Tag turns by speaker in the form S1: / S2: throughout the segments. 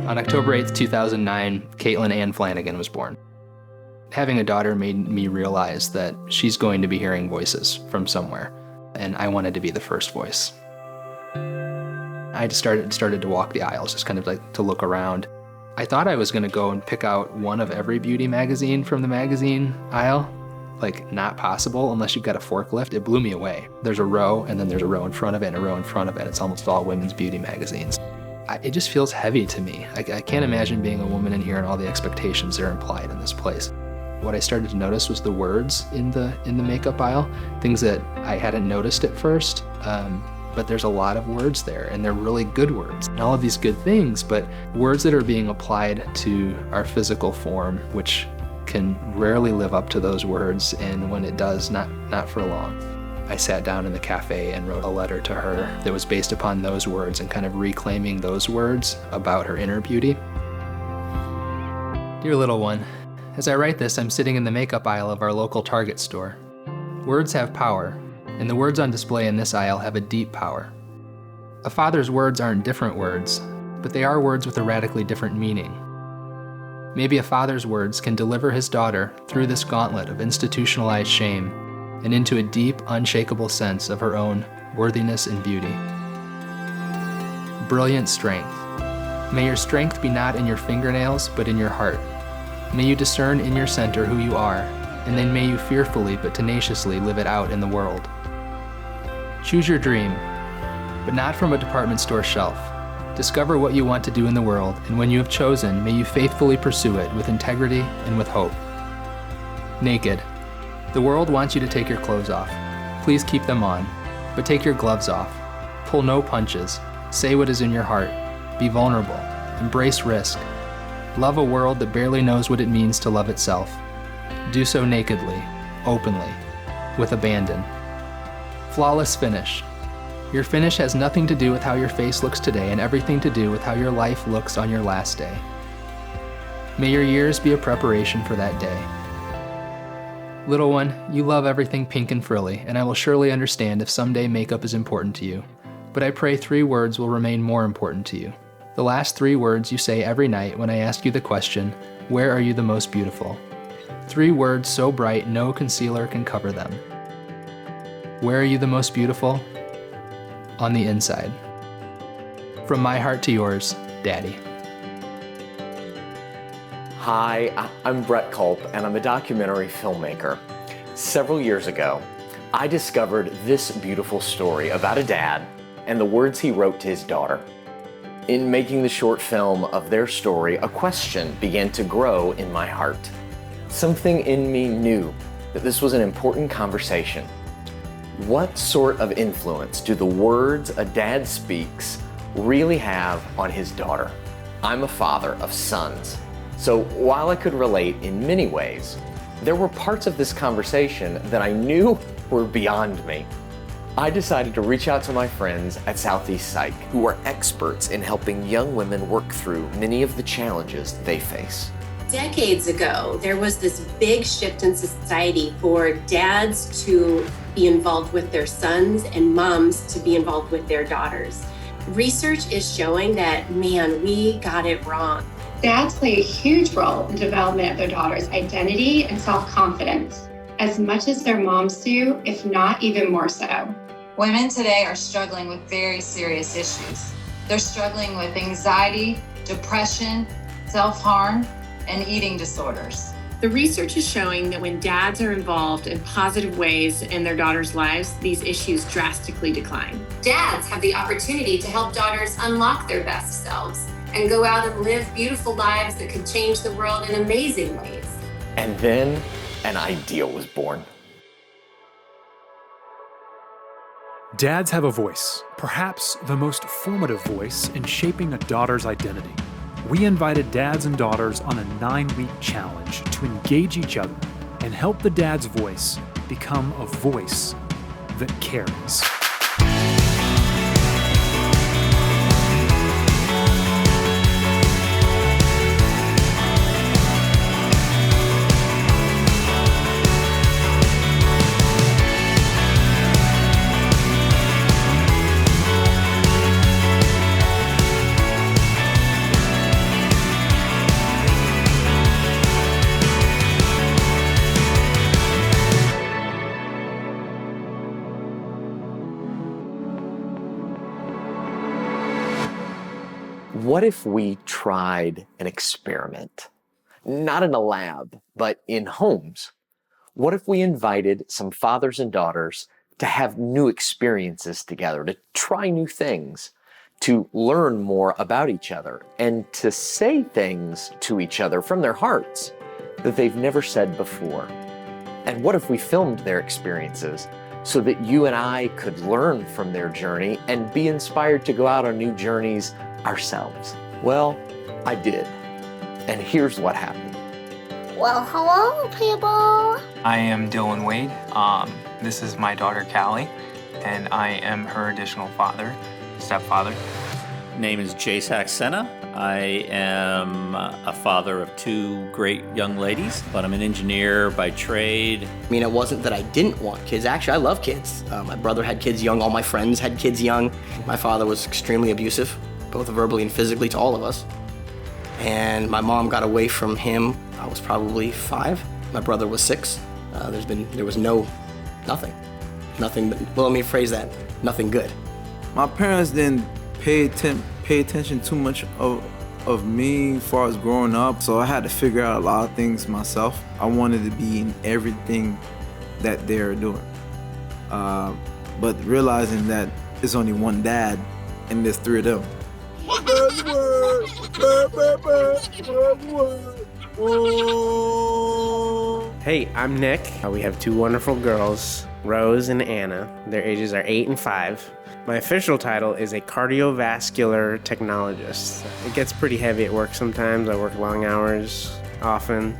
S1: On October 8th, 2009, Caitlin Ann Flanagan was born. Having a daughter made me realize that she's going to be hearing voices from somewhere, and I wanted to be the first voice. I just started to walk the aisles, just kind of like to look around. I thought I was going to go and pick out one of every beauty magazine from the magazine aisle. Like, not possible unless you've got a forklift. It blew me away. There's a row, and then there's a row in front of it, and a row in front of it. It's almost all women's beauty magazines. It just feels heavy to me. I can't imagine being a woman in here and all the expectations that are implied in this place. What I started to notice was the words in the makeup aisle, things that I hadn't noticed at first. But there's a lot of words there, and they're really good words. And all of these good things, but words that are being applied to our physical form, which can rarely live up to those words, and when it does, not for long. I sat down in the cafe and wrote a letter to her that was based upon those words and kind of reclaiming those words about her inner beauty. Dear little one, as I write this, I'm sitting in the makeup aisle of our local Target store. Words have power, and the words on display in this aisle have a deep power. A father's words aren't different words, but they are words with a radically different meaning. Maybe a father's words can deliver his daughter through this gauntlet of institutionalized shame and into a deep, unshakable sense of her own worthiness and beauty. Brilliant strength. May your strength be not in your fingernails, but in your heart. May you discern in your center who you are, and then may you fearfully but tenaciously live it out in the world. Choose your dream, but not from a department store shelf. Discover what you want to do in the world, and when you have chosen, may you faithfully pursue it with integrity and with hope. Naked. The world wants you to take your clothes off. Please keep them on, but take your gloves off. Pull no punches. Say what is in your heart. Be vulnerable. Embrace risk. Love a world that barely knows what it means to love itself. Do so nakedly, openly, with abandon. Flawless finish. Your finish has nothing to do with how your face looks today and everything to do with how your life looks on your last day. May your years be a preparation for that day. Little one, you love everything pink and frilly, and I will surely understand if someday makeup is important to you. But I pray 3 words will remain more important to you. The last 3 words you say every night when I ask you the question, where are you the most beautiful? 3 words so bright no concealer can cover them. Where are you the most beautiful? On the inside. From my heart to yours, Daddy.
S2: Hi, I'm Brett Culp, and I'm a documentary filmmaker. Several years ago, I discovered this beautiful story about a dad and the words he wrote to his daughter. In making the short film of their story, a question began to grow in my heart. Something in me knew that this was an important conversation. What sort of influence do the words a dad speaks really have on his daughter? I'm a father of sons, so while I could relate in many ways, there were parts of this conversation that I knew were beyond me. I decided to reach out to my friends at Southeast Psych, who are experts in helping young women work through many of the challenges they face.
S3: Decades ago, there was this big shift in society for dads to be involved with their sons and moms to be involved with their daughters. Research is showing that, man, we got it wrong.
S4: Dads play a huge role in the development of their daughter's identity and self-confidence, as much as their moms do, if not even more so.
S5: Women today are struggling with very serious issues. They're struggling with anxiety, depression, self-harm, and eating disorders.
S3: The research is showing that when dads are involved in positive ways in their daughters' lives, these issues drastically decline.
S6: Dads have the opportunity to help daughters unlock their best selves and go out and live beautiful lives that could change the world in amazing ways.
S2: And then an idea was born.
S7: Dads have a voice, perhaps the most formative voice in shaping a daughter's identity. We invited dads and daughters on a 9-week challenge to engage each other and help the dad's voice become a voice that carries.
S2: What if we tried an experiment? Not in a lab, but in homes. What if we invited some fathers and daughters to have new experiences together, to try new things, to learn more about each other, and to say things to each other from their hearts that they've never said before? And what if we filmed their experiences so that you and I could learn from their journey and be inspired to go out on new journeys ourselves? Well, I did. And here's what happened.
S8: Well, hello, people.
S9: I am Dylan Wade. This is my daughter, Callie, and I am her additional stepfather.
S10: Name is Jay Saxena. I am a father of two great young ladies, but I'm an engineer by trade.
S11: I mean, it wasn't that I didn't want kids. Actually, I love kids. My brother had kids young. All my friends had kids young. My father was extremely abusive, both verbally and physically, to all of us. And my mom got away from him. I was probably 5. My brother was 6. There was nothing. Well, let me phrase that, nothing good.
S12: My parents didn't pay attention too much of me as far as growing up, so I had to figure out a lot of things myself. I wanted to be in everything that they're doing. But realizing that it's only one dad and there's 3 of them.
S13: Hey, I'm Nick. We have 2 wonderful girls, Rose and Anna. Their ages are 8 and 5. My official title is a cardiovascular technologist. It gets pretty heavy at work sometimes. I work long hours often.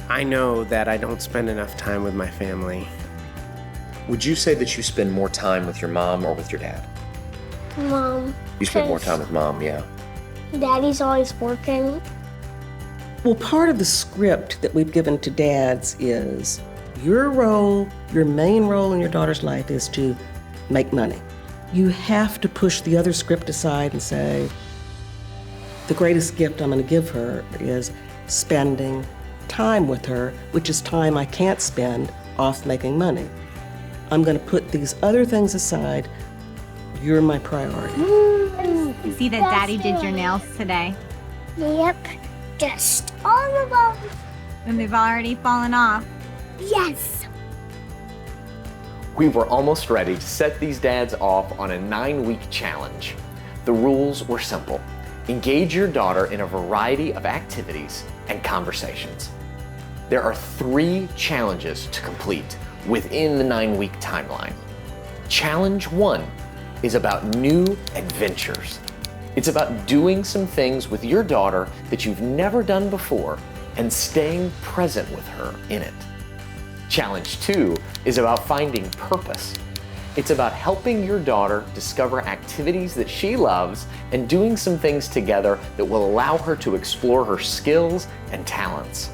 S13: I know that I don't spend enough time with my family.
S2: Would you say that you spend more time with your mom or with your dad?
S8: Mom.
S2: You spend more time with mom, yeah.
S8: Daddy's always working.
S14: Well, part of the script that we've given to dads is your main role in your daughter's life is to make money. You have to push the other script aside and say, the greatest gift I'm going to give her is spending time with her, which is time I can't spend off making money. I'm going to put these other things aside. You're my priority.
S15: You see that Daddy did your nails today?
S8: Yep, just all of them.
S15: And they've already fallen off.
S8: Yes.
S2: We were almost ready to set these dads off on a 9-week challenge. The rules were simple. Engage your daughter in a variety of activities and conversations. There are 3 challenges to complete within the 9-week timeline. Challenge 1 is about new adventures. It's about doing some things with your daughter that you've never done before and staying present with her in it. Challenge 2 is about finding purpose. It's about helping your daughter discover activities that she loves and doing some things together that will allow her to explore her skills and talents.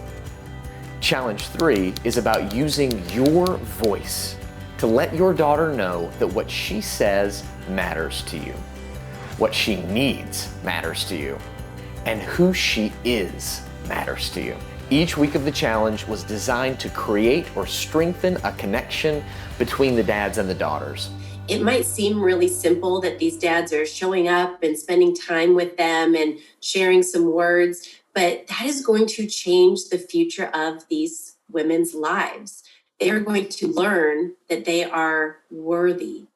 S2: Challenge 3 is about using your voice to let your daughter know that what she says matters to you, what she needs matters to you, and who she is matters to you. Each week of the challenge was designed to create or strengthen a connection between the dads and the daughters.
S3: It might seem really simple that these dads are showing up and spending time with them and sharing some words, but that is going to change the future of these women's lives. They are going to learn that they are worthy.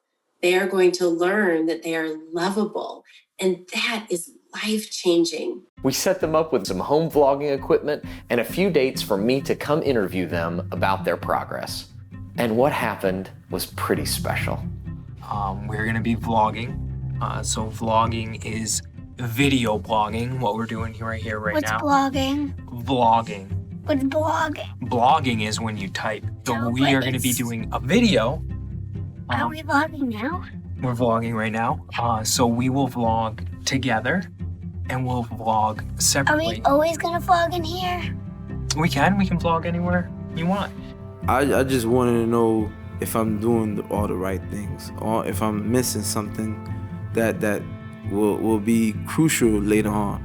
S3: They are going to learn that they are lovable, and that is life-changing.
S2: We set them up with some home vlogging equipment and a few dates for me to come interview them about their progress. And what happened was pretty special.
S9: We're gonna be vlogging. So vlogging is video blogging, what we're doing right now.
S8: What's blogging?
S9: Vlogging.
S8: What's blogging?
S9: Blogging is when you type. So we are gonna be doing a video.
S8: Are we vlogging now?
S9: We're vlogging right now. So we will vlog together and we'll vlog separately.
S8: Are we always gonna vlog in here?
S9: We can vlog anywhere you want.
S12: I just wanted to know if I'm doing all the right things or if I'm missing something that will be crucial later on.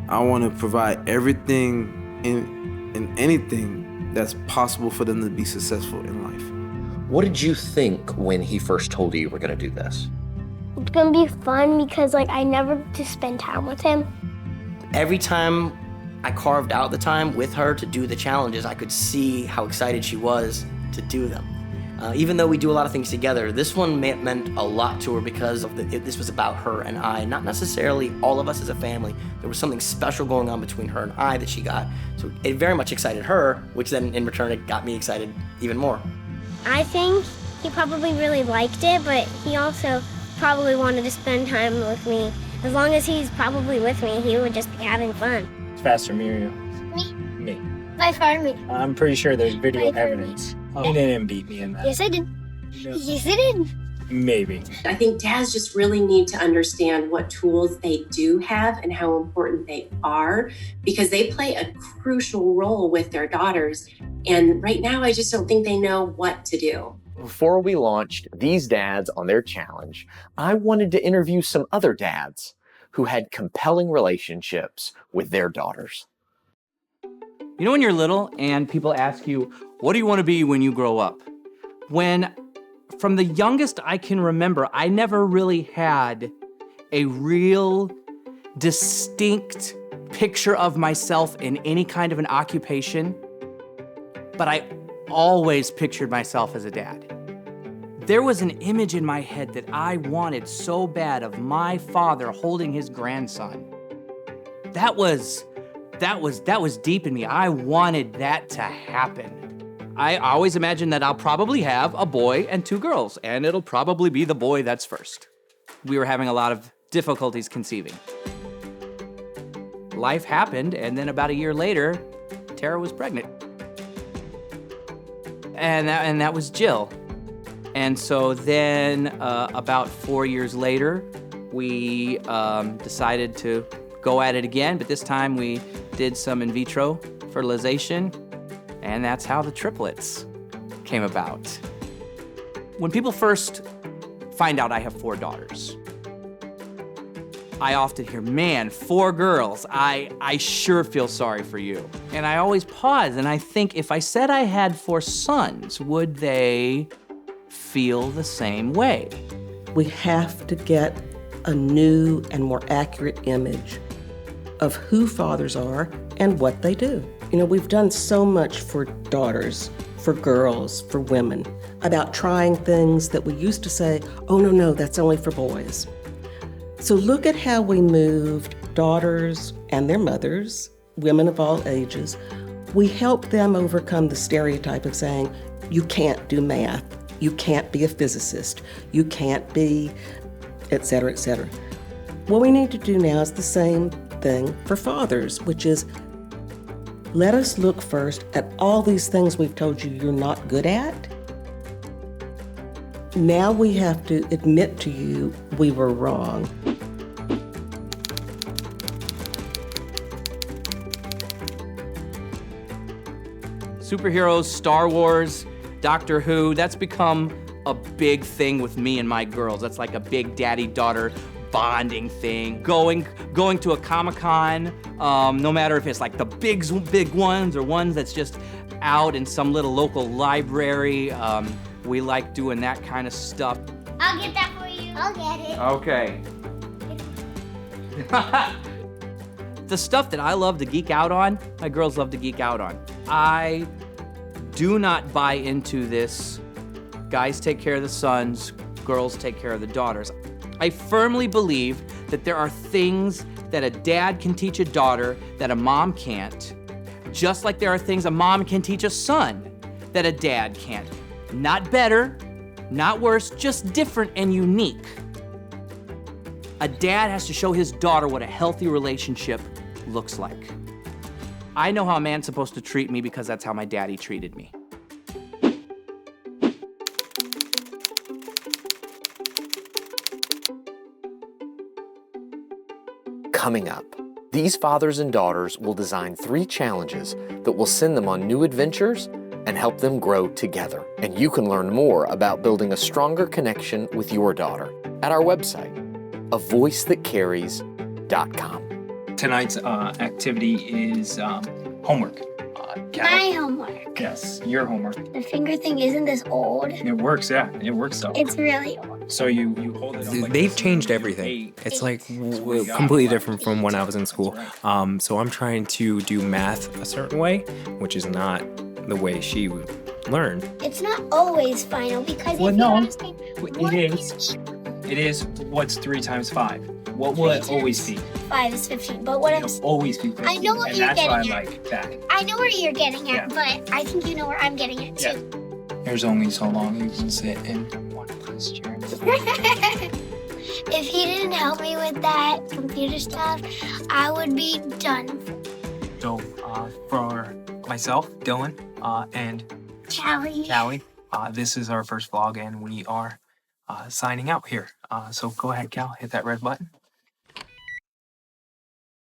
S12: I want to provide everything in anything that's possible for them to be successful in life.
S2: What did you think when he first told you were going to do this?
S8: It's gonna be fun because like I never get to spend time with him.
S11: Every time I carved out the time with her to do the challenges, I could see how excited she was to do them. Even though we do a lot of things together, this one meant a lot to her because this was about her and I, not necessarily all of us as a family. There was something special going on between her and I that she got. So it very much excited her, which then in return it got me excited even more.
S8: I think he probably really liked it, but he also probably wanted to spend time with me. As long as he's probably with me, he would just be having fun.
S16: It's faster, me or you?
S8: Me.
S16: Me.
S8: By far me.
S16: I'm pretty sure there's video
S8: By far
S16: evidence. You didn't beat me in that.
S8: Yes, I did.
S16: No.
S8: Yes, I did.
S16: Maybe.
S3: I think dads just really need to understand what tools they do have and how important they are, because they play a crucial role with their daughters. And right now, I just don't think they know what to do.
S2: Before we launched these dads on their challenge, I wanted to interview some other dads who had compelling relationships with their daughters.
S17: You know when you're little and people ask you, what do you want to be when you grow up? From the youngest I can remember, I never really had a real distinct picture of myself in any kind of an occupation, but I always pictured myself as a dad. There was an image in my head that I wanted so bad of my father holding his grandson. That was deep in me. I wanted that to happen. I always imagine that I'll probably have a boy and 2 girls, and it'll probably be the boy that's first. We were having a lot of difficulties conceiving. Life happened, and then about a year later, Tara was pregnant. And that was Jill. And so then about 4 years later, we decided to go at it again, but this time we did some in vitro fertilization, and that's how the triplets came about. When people first find out I have 4 daughters, I often hear, man, 4 girls, I sure feel sorry for you. And I always pause and I think, if I said I had 4 sons, would they feel the same way?
S14: We have to get a new and more accurate image of who fathers are and what they do. You know, we've done so much for daughters, for girls, for women, about trying things that we used to say, oh, no, that's only for boys. So look at how we moved daughters and their mothers, women of all ages. We helped them overcome the stereotype of saying, you can't do math, you can't be a physicist, you can't be, et cetera, et cetera. What we need to do now is the same thing for fathers, which is let us look first at all these things we've told you you're not good at. Now we have to admit to you we were wrong.
S17: Superheroes, Star Wars, Doctor Who, that's become a big thing with me and my girls. That's like a big daddy-daughter bonding thing. Going to a Comic-Con, no matter if it's like the big ones or ones that's just out in some little local library. We like doing that kind of stuff.
S8: I'll get that for you. I'll get it.
S17: Okay. The stuff that I love to geek out on, my girls love to geek out on. I do not buy into this, guys take care of the sons, girls take care of the daughters. I firmly believe that there are things that a dad can teach a daughter that a mom can't, just like there are things a mom can teach a son that a dad can't. Not better, not worse, just different and unique. A dad has to show his daughter what a healthy relationship looks like. I know how a man's supposed to treat me because that's how my daddy treated me.
S2: Coming up, these fathers and daughters will design 3 challenges that will send them on new adventures and help them grow together. And you can learn more about building a stronger connection with your daughter at our website, avoicethatcarries.com.
S9: Tonight's activity is homework.
S8: My homework.
S9: Yes, your homework.
S8: The finger thing, isn't this old?
S9: It works, yeah. It works though.
S8: It's really old.
S9: So you hold it up like
S18: They've
S9: this.
S18: changed everything. It's like completely different from when I was in school. So I'm trying to do math a certain way, which is not the way she learned.
S8: It's not always final because
S9: Well,
S8: if
S9: no.
S8: you ask me, what
S9: It is. It is. What's 3 times 5? What will it always be?
S8: 5 is 15. But what I'm
S9: It'll always be 15.
S8: I know what
S9: and
S8: you're
S9: that's why I
S8: getting at.
S9: like that.
S8: I know where you're getting at,
S9: Yeah.
S8: but I think you know where I'm getting at too.
S9: There's only so long you can sit in one posture.
S8: If he didn't help me with that computer stuff, I would be done.
S9: So for myself, Dylan, and
S8: Callie.
S9: this is our first vlog, and we are signing out here. So go ahead, Cal, hit that red button.